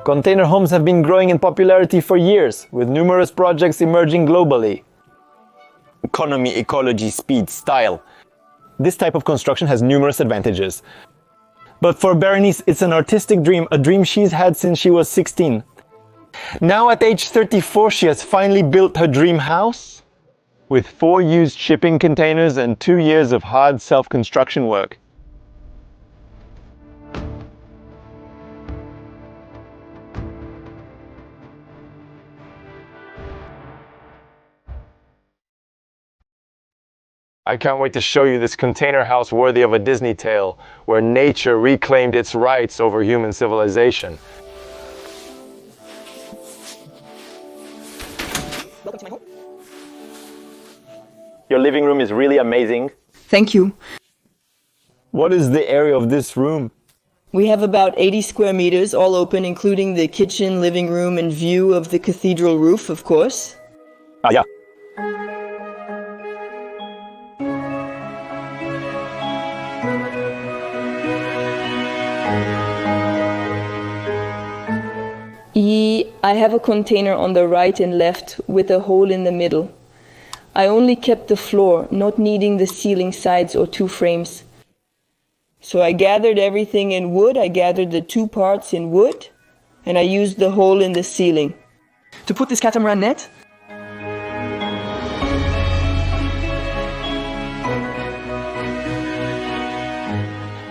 Container homes have been growing in popularity for years, with numerous projects emerging globally. Economy, ecology, speed, style. This type of construction has numerous advantages. But for Berenice, it's an artistic dream, a dream she's had since she was 16. Now at age 34, she has finally built her dream house with 4 used shipping containers and 2 years of hard self-construction work. I can't wait to show you this container house worthy of a Disney tale, where nature reclaimed its rights over human civilization. Welcome to my home. Your living room is really amazing. Thank you. What is the area of this room? We have about 80 square meters, all open, including the kitchen, living room, and view of the cathedral roof, of course. Yeah. I have a container on the right and left with a hole in the middle. I only kept the floor, not needing the ceiling sides or 2 frames. So I gathered everything in wood. I gathered the 2 parts in wood, and I used the hole in the ceiling. To put this catamaran net,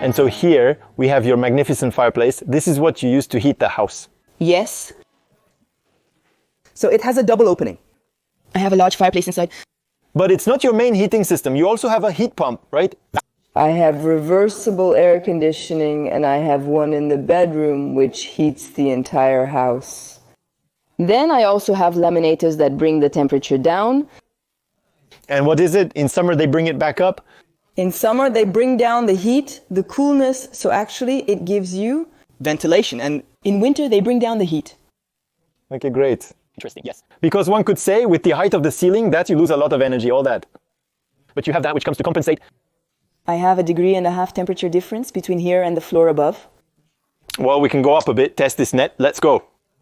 And so here we have your magnificent fireplace. This is what you use to heat the house. yes, So it has a double opening. I have a large fireplace inside. But it's not your main heating system. You also have a heat pump, right? I have reversible air conditioning, and I have one in the bedroom which heats the entire house. Then I also have laminators that bring the temperature down. And what is it? In summer they bring it back up? In summer they bring down the heat, the coolness, so actually it gives you... Ventilation, and In winter they bring down the heat. Okay, great. interesting, yes. Because one could say with the height of the ceiling that you lose a lot of energy, all that. But you have that which comes to compensate. I have 1.5 degree temperature difference between here and the floor above. Well, we can go up a bit, test this net. Let's go.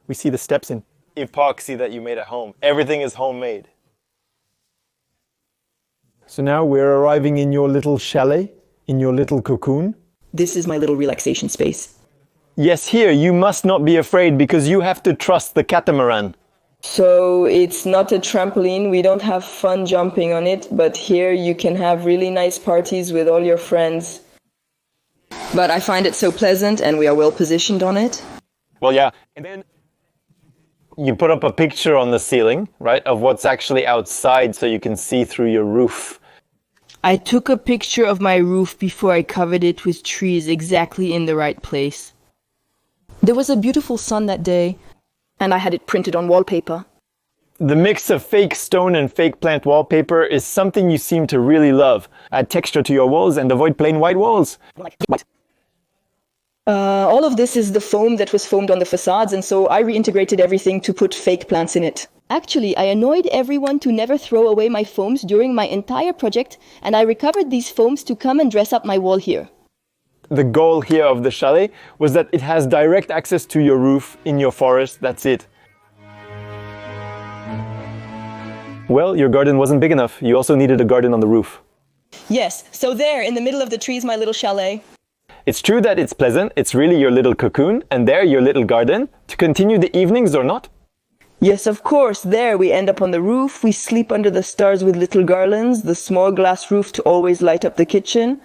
We see the steps in epoxy that you made at home. Everything is homemade. So now we're arriving in your little chalet, in your little cocoon. This is my little relaxation space. Yes, here you must not be afraid because you have to trust the catamaran. So it's not a trampoline, we don't have fun jumping on it, but here you can have really nice parties with all your friends. But I find it so pleasant and we are well positioned on it. Well, yeah. And then you put up a picture on the ceiling, right, of what's actually outside so you can see through your roof. I took a picture of my roof before I covered it with trees exactly in the right place. There was a beautiful sun that day, and I had it printed on wallpaper. The mix of fake stone and fake plant wallpaper is something you seem to really love. Add texture to your walls and avoid plain white walls. All of this is the foam that was foamed on the facades, and so I reintegrated everything to put fake plants in it. Actually, I annoyed everyone to never throw away my foams during my entire project, and I recovered these foams to come and dress up my wall here. The goal here of the chalet was that it has direct access to your roof in your forest. That's it. Well, your garden wasn't big enough. You also needed a garden on the roof. Yes, so there, in the middle of the trees, my little chalet. It's true that it's pleasant. It's really your little cocoon, and there your little garden. To continue the evenings or not? Yes, of course, there we end up on the roof, we sleep under the stars with little garlands, the small glass roof to always light up the kitchen.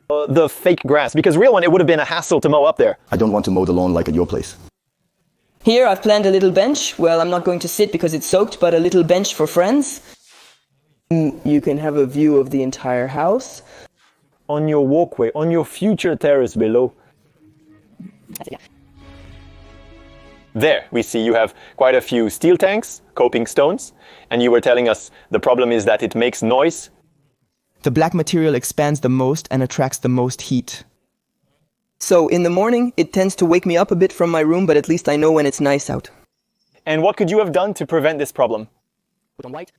The fake grass, because real one, it would have been a hassle to mow up there. I don't want to mow the lawn like at your place. Here I've planned a little bench. Well, I'm not going to sit because it's soaked, but a little bench for friends. You can have a view of the entire house. On your walkway, on your future terrace below. There, we see you have quite a few steel tanks, coping stones, and you were telling us the problem is that it makes noise. The black material expands the most and attracts the most heat. So in the morning, it tends to wake me up a bit from my room, but at least I know when it's nice out. And what could you have done to prevent this problem? Put on light.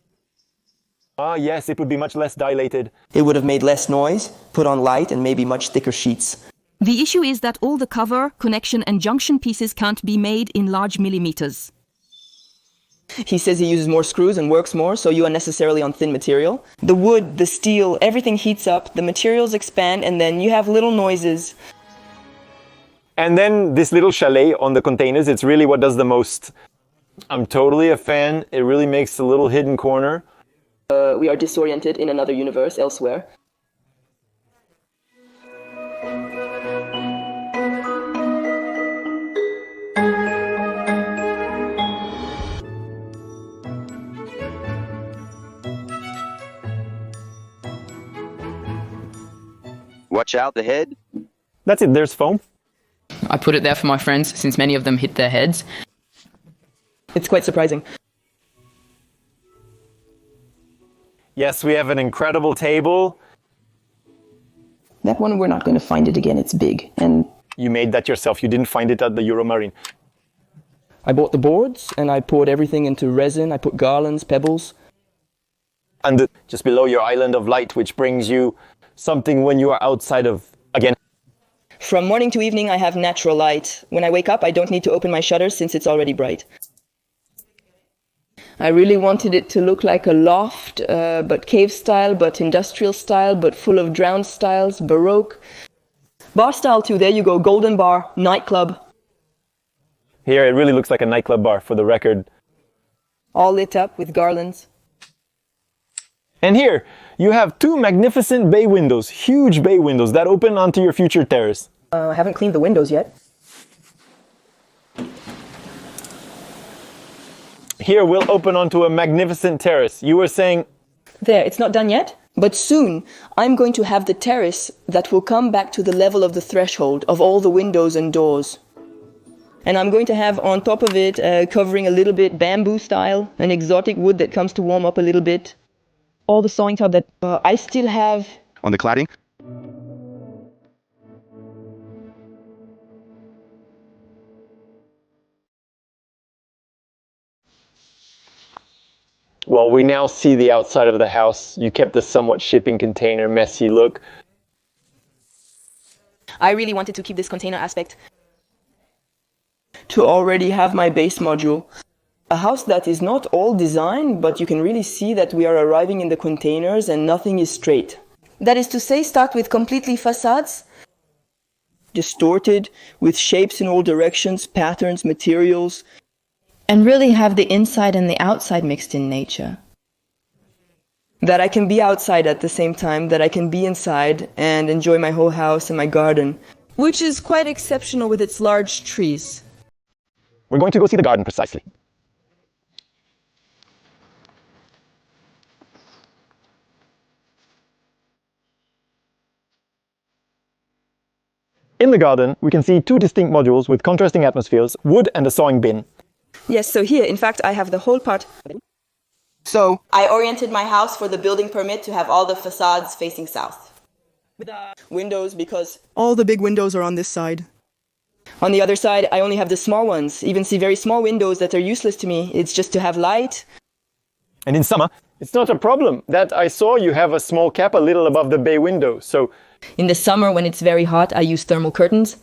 Ah, yes, it would be much less dilated. It would have made less noise, put on light, and maybe much thicker sheets. The issue is that all the cover, connection and junction pieces can't be made in large millimeters. He says he uses more screws and works more, so you are necessarily on thin material. The wood, the steel, everything heats up, the materials expand, and then you have little noises. And then this little chalet on the containers, it's really what does the most. I'm totally a fan. It really makes a little hidden corner. We are disoriented in another universe elsewhere. Watch out the head. That's it, there's foam. I put it there for my friends, since many of them hit their heads. It's quite surprising. Yes, we have an incredible table. That one, we're not going to find it again. It's big. And You made that yourself. You didn't find it at the Euromarine. I bought the boards and I poured everything into resin. I put garlands, pebbles. And just below your island of light, which brings you something when you are outside of, again. From morning to evening, I have natural light. When I wake up, I don't need to open my shutters since it's already bright. I really wanted it to look like a loft, but cave style, but industrial style, but full of drowned styles, Baroque. Bar style too, there you go, golden bar, nightclub. Here, it really looks like a nightclub bar, for the record. All lit up with garlands. And here, you have two magnificent bay windows, huge bay windows that open onto your future terrace. I haven't cleaned the windows yet. Here, we'll open onto a magnificent terrace. You were saying... There, it's not done yet. But soon, I'm going to have the terrace that will come back to the level of the threshold of all the windows and doors. And I'm going to have on top of it, covering a little bit bamboo style, an exotic wood that comes to warm up a little bit. All the sawing tub that I still have. On the cladding? Well, we now see the outside of the house. You kept the somewhat shipping container messy look. I really wanted to keep this container aspect. To already have my base module. A house that is not all design, but you can really see that we are arriving in the containers and nothing is straight. That is to say, start with completely facades, distorted, with shapes in all directions, patterns, materials, and really have the inside and the outside mixed in nature. That I can be outside at the same time, that I can be inside and enjoy my whole house and my garden, which is quite exceptional with its large trees. We're going to go see the garden precisely. In the garden, we can see two distinct modules with contrasting atmospheres, wood and a sawing bin. Yes, so here, in fact, I have the whole part. So, I oriented my house for the building permit to have all the facades facing south. With windows, because all the big windows are on this side. On the other side, I only have the small ones, even see very small windows that are useless to me. It's just to have light. And in summer, it's not a problem. That I saw you have a small cap a little above the bay window, so... In the summer, when it's very hot, I use thermal curtains.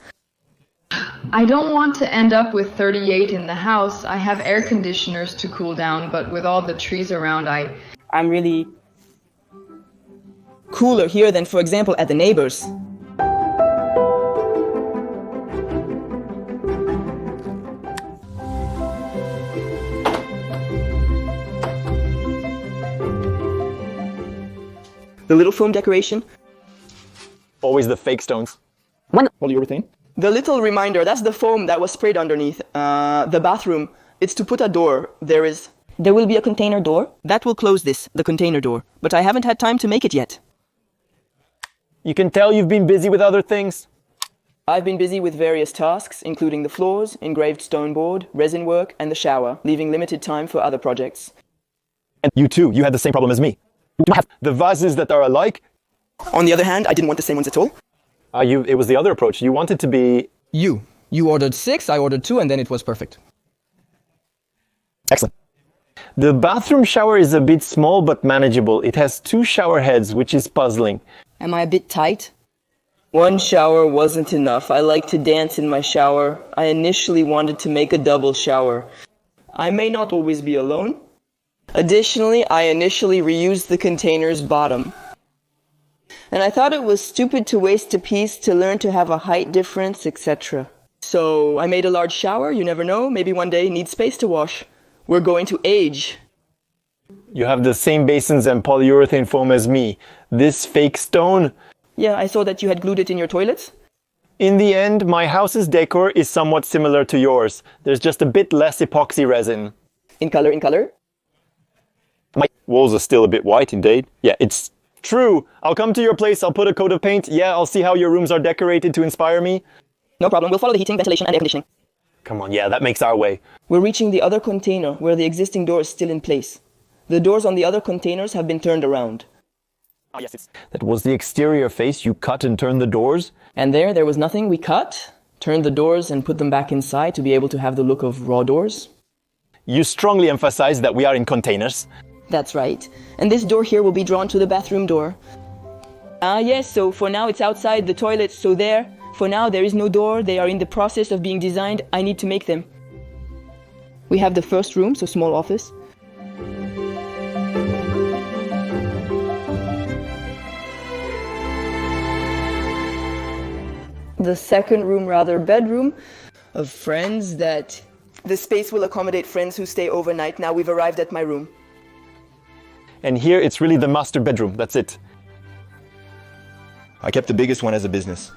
I don't want to end up with 38 in the house. I have air conditioners to cool down, but with all the trees around, I'm really cooler here than, for example, at the neighbors. The little foam decoration. Always the fake stones. Polyurethane. The little reminder, that's the foam that was sprayed underneath. The bathroom, it's to put a door. There will be a container door. That will close this, the container door. But I haven't had time to make it yet. You can tell you've been busy with other things. I've been busy with various tasks, including the floors, engraved stone board, resin work, and the shower, leaving limited time for other projects. And you too, you had the same problem as me. You have the vases that are alike. On the other hand, I didn't want the same ones at all. It was the other approach. You wanted to be... You ordered 6, I ordered 2, and then it was perfect. Excellent. The bathroom shower is a bit small but manageable. It has 2 shower heads, which is puzzling. Am I a bit tight? One shower wasn't enough. I like to dance in my shower. I initially wanted to make a double shower. I may not always be alone. Additionally, I initially reused the container's bottom. And I thought it was stupid to waste a piece to learn to have a height difference, etc. So I made a large shower, you never know, maybe one day need space to wash. We're going to age. You have the same basins and polyurethane foam as me. This fake stone? Yeah, I saw that you had glued it in your toilets. In the end, my house's decor is somewhat similar to yours. There's just a bit less epoxy resin. In color? My walls are still a bit white, indeed. Yeah, it's true. I'll come to your place, I'll put a coat of paint. Yeah, I'll see how your rooms are decorated to inspire me. No problem, we'll follow the heating, ventilation, and air conditioning. Come on, yeah, that makes our way. We're reaching the other container where the existing door is still in place. The doors on the other containers have been turned around. Ah, yes, that was the exterior face. You cut and turned the doors? And there was nothing. We cut, turned the doors, and put them back inside to be able to have the look of raw doors. You strongly emphasize that we are in containers. That's right. And this door here will be drawn to the bathroom door. Yes, so for now it's outside the toilets, so for now there is no door. They are in the process of being designed. I need to make them. We have the first room, so small office. The second room, rather bedroom, of friends that... The space will accommodate friends who stay overnight. Now we've arrived at my room. And here it's really the master bedroom, that's it. I kept the biggest one as a business.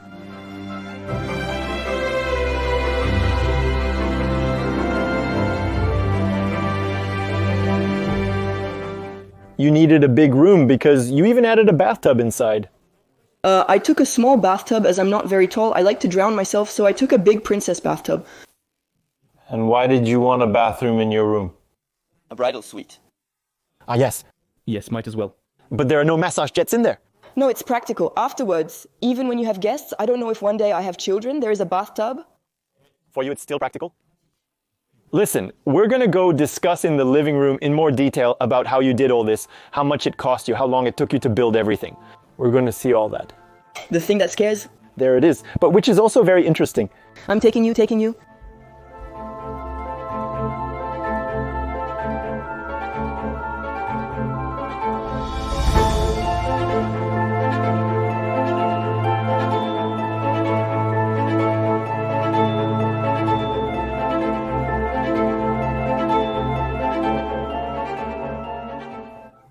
You needed a big room because you even added a bathtub inside. I took a small bathtub as I'm not very tall. I like to drown myself, so I took a big princess bathtub. And why did you want a bathroom in your room? A bridal suite. Ah, yes. Yes, might as well. But there are no massage jets in there. No, it's practical. Afterwards, even when you have guests, I don't know if one day I have children, there is a bathtub. For you, it's still practical? Listen, we're going to go discuss in the living room in more detail about how you did all this, how much it cost you, how long it took you to build everything. We're going to see all that. The thing that scares? There it is, but which is also very interesting. I'm taking you.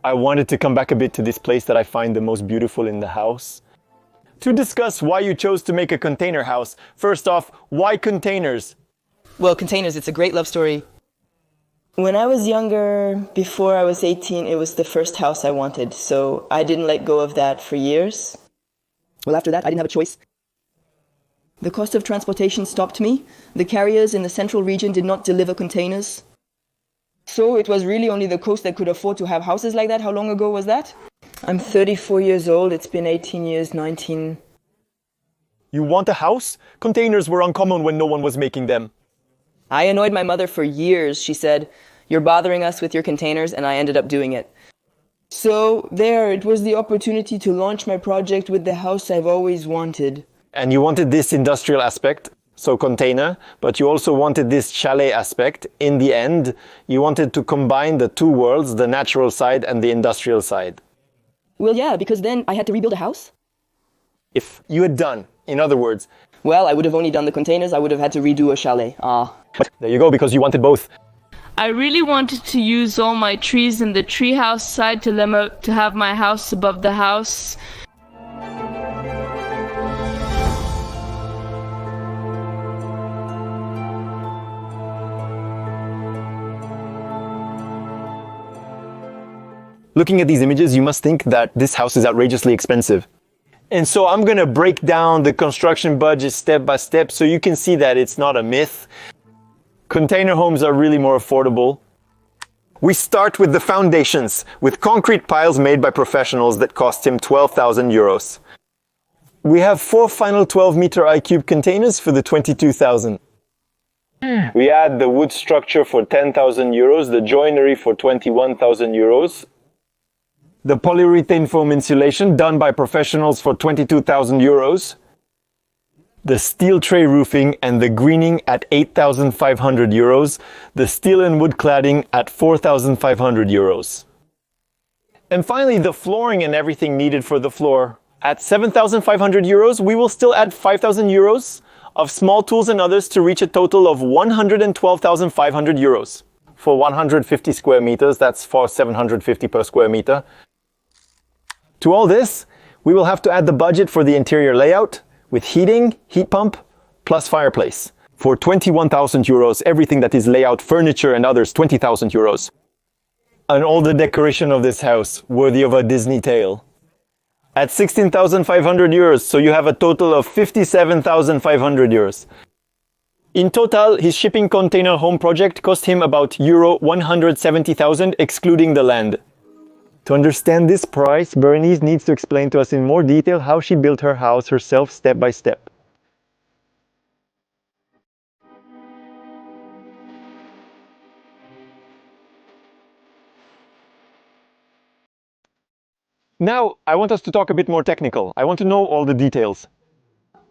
I wanted to come back a bit to this place that I find the most beautiful in the house. To discuss why you chose to make a container house. First off, why containers? Well, containers, it's a great love story. When I was younger, before I was 18, it was the first house I wanted, so I didn't let go of that for years. Well, after that, I didn't have a choice. The cost of transportation stopped me. The carriers in the central region did not deliver containers. So it was really only the coast that could afford to have houses like that. How long ago was that? I'm 34 years old. It's been 18 years, 19. You want a house? Containers were uncommon when no one was making them. I annoyed my mother for years. She said, "You're bothering us with your containers," and I ended up doing it. So it was the opportunity to launch my project with the house I've always wanted. And you wanted this industrial aspect, so container, but you also wanted this chalet aspect. In the end, you wanted to combine the two worlds, the natural side and the industrial side. Well, yeah, because then I had to rebuild a house. If you had done, in other words... Well, I would have only done the containers. I would have had to redo a chalet. But there you go, because you wanted both. I really wanted to use all my trees in the treehouse side to have my house above the house. Looking at these images, you must think that this house is outrageously expensive. And so I'm going to break down the construction budget step by step so you can see that it's not a myth. Container homes are really more affordable. We start with the foundations, with concrete piles made by professionals that cost him 12,000 euros. We have 4 final 12-meter I-cube containers for the 22,000. We add the wood structure for 10,000 euros, the joinery for 21,000 euros. The polyurethane foam insulation done by professionals for 22,000 euros. the steel tray roofing and the greening at 8,500 euros, the steel and wood cladding at 4,500 euros. And finally, the flooring and everything needed for the floor. At 7,500 euros, we will still add 5,000 euros of small tools and others to reach a total of 112,500 euros. For 150 square meters, that's for 750 per square meter. To all this, we will have to add the budget for the interior layout with heating, heat pump, plus fireplace. For 21,000 euros, everything that is layout, furniture and others, 20,000 euros. And all the decoration of this house, worthy of a Disney tale. At 16,500 euros, so you have a total of 57,500 euros. In total, his shipping container home project cost him about euro 170,000, excluding the land. To understand this price, Berenice needs to explain to us in more detail how she built her house herself step by step. Now, I want us to talk a bit more technical. I want to know all the details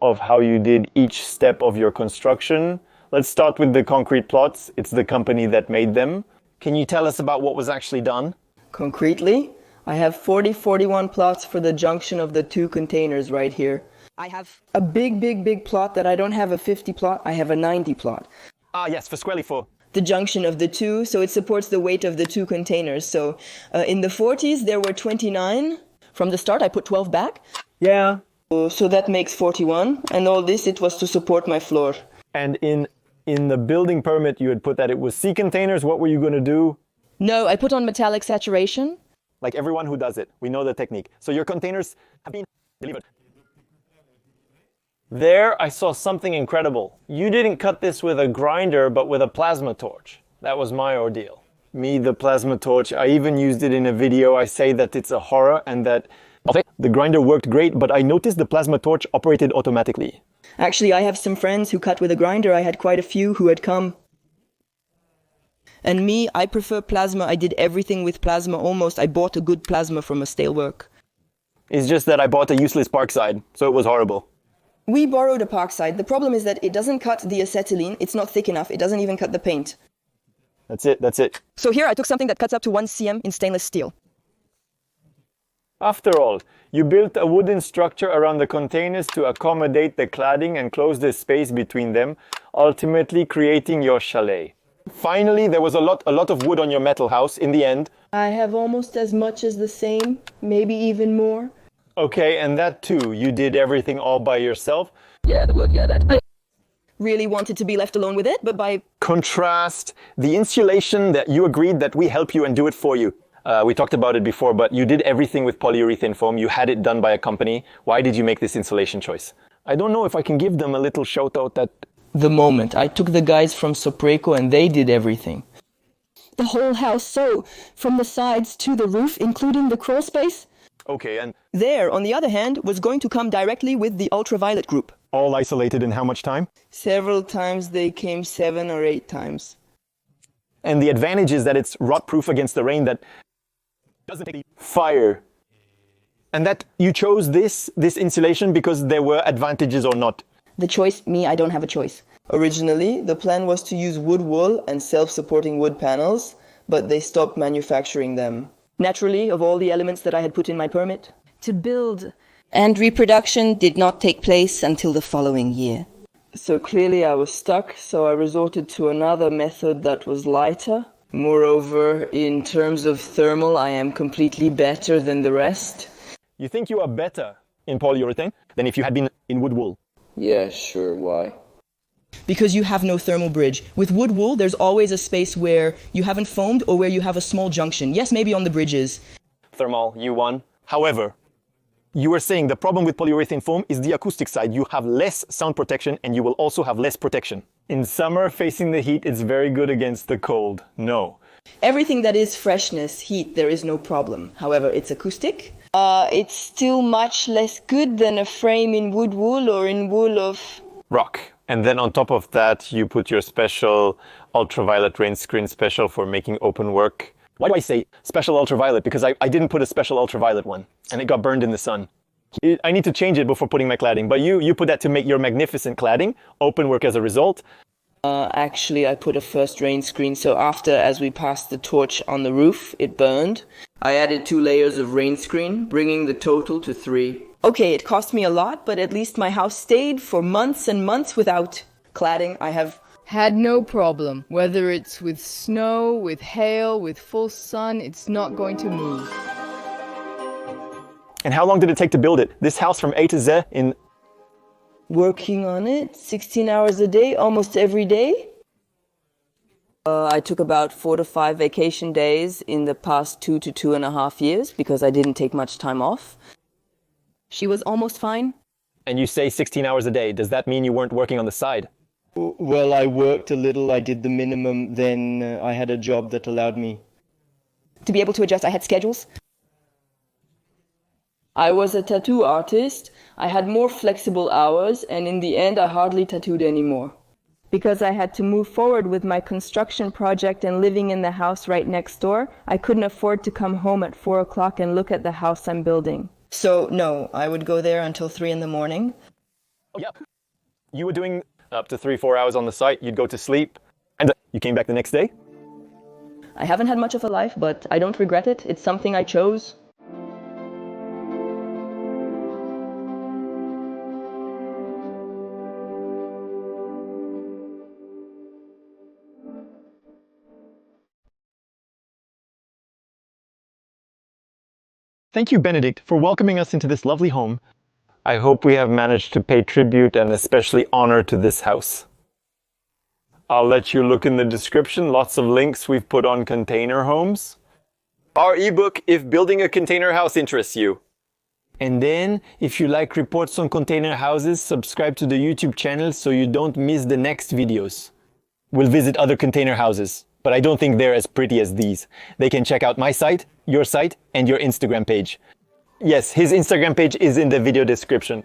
of how you did each step of your construction. Let's start with the concrete plots. It's the company that made them. Can you tell us about what was actually done? Concretely, I have 41 plots for the junction of the two containers right here. I have a big plot that I don't have a 50 plot, I have a 90 plot. Ah, yes, for squarely for. The junction of the two, so it supports the weight of the two containers. So in the 40s, there were 29. From the start, I put 12 back. Yeah. So that makes 41. And all this, it was to support my floor. And in the building permit, you had put that it was C containers. What were you going to do? No, I put on metallic saturation. Like everyone who does it. We know the technique. So your containers have been delivered. There, I saw something incredible. You didn't cut this with a grinder, but with a plasma torch. That was my ordeal. Me, the plasma torch, I even used it in a video. I say that it's a horror and that the grinder worked great, but I noticed the plasma torch operated automatically. Actually, I have some friends who cut with a grinder. I had quite a few who had come. And me, I prefer plasma. I did everything with plasma almost. I bought a good plasma from a steelwork. It's just that I bought a useless Parkside, so it was horrible. We borrowed a Parkside. The problem is that it doesn't cut the acetylene. It's not thick enough. It doesn't even cut the paint. That's it. So here I took something that cuts up to 1 cm in stainless steel. After all, you built a wooden structure around the containers to accommodate the cladding and close the space between them, ultimately creating your chalet. Finally, there was a lot of wood on your metal house in the end. I have almost as much as the same, maybe even more. Okay, and that too, you did everything all by yourself? Yeah, the wood, yeah, that. I really wanted to be left alone with it, but by contrast, the insulation that you agreed that we help you and do it for you. We talked about it before, but you did everything with polyurethane foam. You had it done by a company. Why did you make this insulation choice? I don't know if I can give them a little shout out at the moment. I took the guys from Sopreco and they did everything. The whole house, so from the sides to the roof, including the crawl space. Okay, and there, on the other hand, was going to come directly with the ultraviolet group. All isolated in how much time? Several times. They came 7 or 8 times. And the advantage is that it's rot-proof against the rain, that doesn't take fire. And that you chose this insulation because there were advantages or not? The choice, me, I don't have a choice. Originally, the plan was to use wood wool and self-supporting wood panels, but they stopped manufacturing them. Naturally, of all the elements that I had put in my permit. To build. And reproduction did not take place until the following year. So clearly I was stuck, so I resorted to another method that was lighter. Moreover, in terms of thermal, I am completely better than the rest. You think you are better in polyurethane than if you had been in wood wool? Yeah, sure, why? Because you have no thermal bridge. With wood wool, there's always a space where you haven't foamed or where you have a small junction. Yes, maybe on the bridges. Thermal, you won. However, you were saying the problem with polyurethane foam is the acoustic side. You have less sound protection and you will also have less protection. In summer, facing the heat, it's very good against the cold. No. Everything that is freshness, heat, there is no problem. However, it's acoustic. It's still much less good than a frame in wood wool or in wool of rock. And then on top of that, you put your special ultraviolet rain screen special for making open work. Why do I say special ultraviolet? Because I didn't put a special ultraviolet one, and it got burned in the sun. I need to change it before putting my cladding, but you put that to make your magnificent cladding, open work as a result. Actually, I put a first rain screen, so after, as we passed the torch on the roof, it burned. I added 2 layers of rain screen, bringing the total to 3. Okay, it cost me a lot, but at least my house stayed for months and months without cladding. I have had no problem. Whether it's with snow, with hail, with full sun, it's not going to move. And how long did it take to build it? This house from A to Z in... Working on it 16 hours a day, almost every day. I took about 4 to 5 vacation days in the past 2 to 2.5 years because I didn't take much time off. She was almost fine. And you say 16 hours a day. Does that mean you weren't working on the side? Well, I worked a little, I did the minimum, then I had a job that allowed me to be able to adjust. I had schedules. I was a tattoo artist. I had more flexible hours, and in the end, I hardly tattooed anymore. Because I had to move forward with my construction project and living in the house right next door, I couldn't afford to come home at 4 o'clock and look at the house I'm building. So, no, I would go there until 3 in the morning. Oh, yeah. You were doing up to 3-4 hours on the site, you'd go to sleep, and you came back the next day? I haven't had much of a life, but I don't regret it. It's something I chose. Thank you, Benedict, for welcoming us into this lovely home. I hope we have managed to pay tribute and especially honor to this house. I'll let you look in the description, lots of links we've put on container homes. Our ebook, If Building a Container House Interests You. And then, if you like reports on container houses, subscribe to the YouTube channel so you don't miss the next videos. We'll visit other container houses, but I don't think they're as pretty as these. They can check out my site, your site, and your Instagram page. Yes, his Instagram page is in the video description.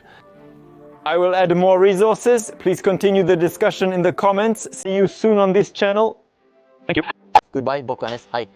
I will add more resources. Please continue the discussion in the comments. See you soon on this channel. Thank you. Goodbye, Bokanes. Hi.